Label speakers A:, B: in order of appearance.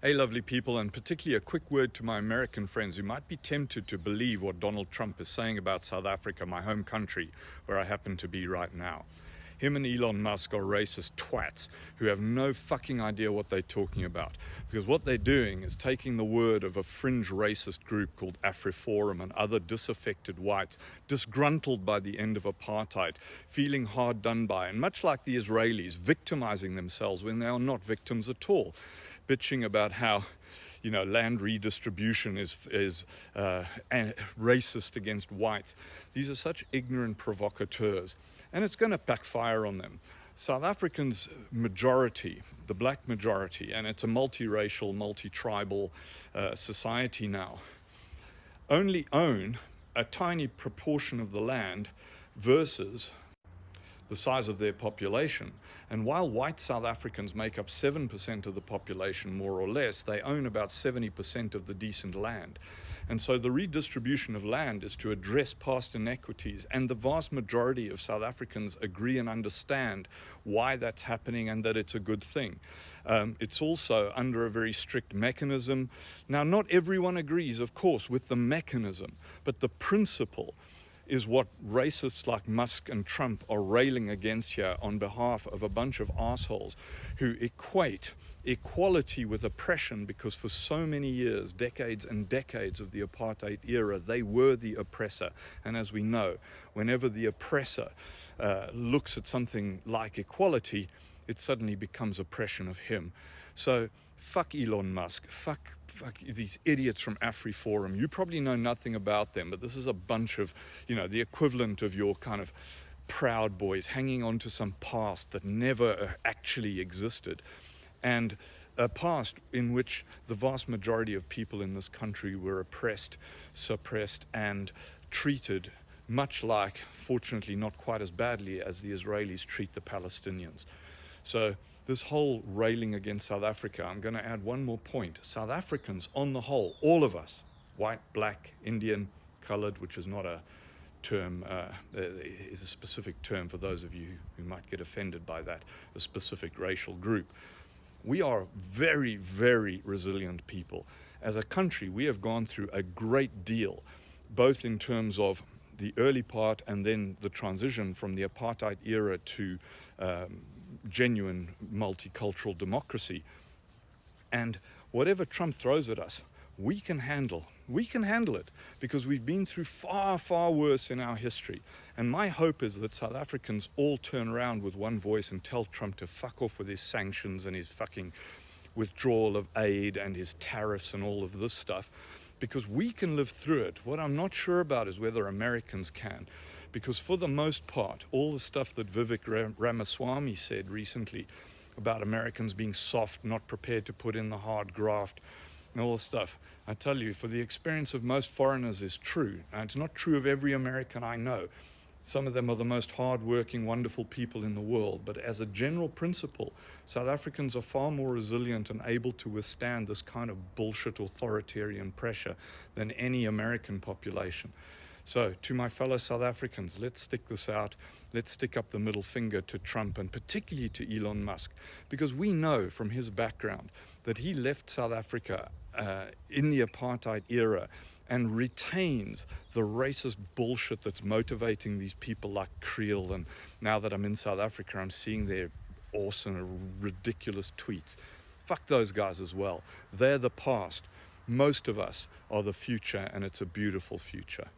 A: Hey, lovely people, and particularly a quick word to my American friends who might be tempted to believe what Donald Trump is saying about South Africa, my home country, where I happen to be right now. Him and Elon Musk are racist twats who have no fucking idea what they're talking about. Because what they're doing is taking the word of a fringe racist group called AfriForum and other disaffected whites, disgruntled by the end of apartheid, feeling hard done by, and much like the Israelis, victimizing themselves when they are not victims at all, bitching about how land redistribution is racist against whites. These are such ignorant provocateurs, and it's going to backfire on them. South Africans' majority, the black majority, and it's a multiracial, multi-tribal society now, only own a tiny proportion of the land versus the size of their population. And while white South Africans make up 7% of the population, more or less, they own about 70% of the decent land. And so the redistribution of land is to address past inequities, and the vast majority of South Africans agree and understand why that's happening and that it's a good thing. It's also under a very strict mechanism. Now, not everyone agrees, of course, with the mechanism, but the principle is what racists like Musk and Trump are railing against here on behalf of a bunch of assholes who equate equality with oppression, because for so many years, decades and decades of the apartheid era, they were the oppressor. And as we know, whenever the oppressor looks at something like equality, it suddenly becomes oppression of him. So fuck Elon Musk, fuck these idiots from AfriForum. You probably know nothing about them, but this is a bunch of, the equivalent of your kind of Proud Boys hanging on to some past that never actually existed. And a past in which the vast majority of people in this country were oppressed, suppressed, and treated much like, fortunately not quite as badly as the Israelis treat the Palestinians. So this whole railing against South Africa, I'm going to add one more point. South Africans, on the whole, all of us, white, black, Indian, colored, which is not a term, is a specific term for those of you who might get offended by that, a specific racial group. We are very, very resilient people. As a country, we have gone through a great deal, both in terms of the early part and then the transition from the apartheid era to genuine multicultural democracy. And whatever Trump throws at us, we can handle. We can handle it because we've been through far, far worse in our history. And my hope is that South Africans all turn around with one voice and tell Trump to fuck off with his sanctions and his fucking withdrawal of aid and his tariffs and all of this stuff, because we can live through it. What I'm not sure about is whether Americans can. Because for the most part, all the stuff that Vivek Ramaswamy said recently about Americans being soft, not prepared to put in the hard graft, and all this stuff, I tell you, for the experience of most foreigners is true. And it's not true of every American I know. Some of them are the most hardworking, wonderful people in the world. But as a general principle, South Africans are far more resilient and able to withstand this kind of bullshit authoritarian pressure than any American population. So, to my fellow South Africans, let's stick this out. Let's stick up the middle finger to Trump and particularly to Elon Musk, because we know from his background that he left South Africa in the apartheid era and retains the racist bullshit that's motivating these people like Creel. And now that I'm in South Africa, I'm seeing their awesome, ridiculous tweets. Fuck those guys as well. They're the past. Most of us are the future, and it's a beautiful future.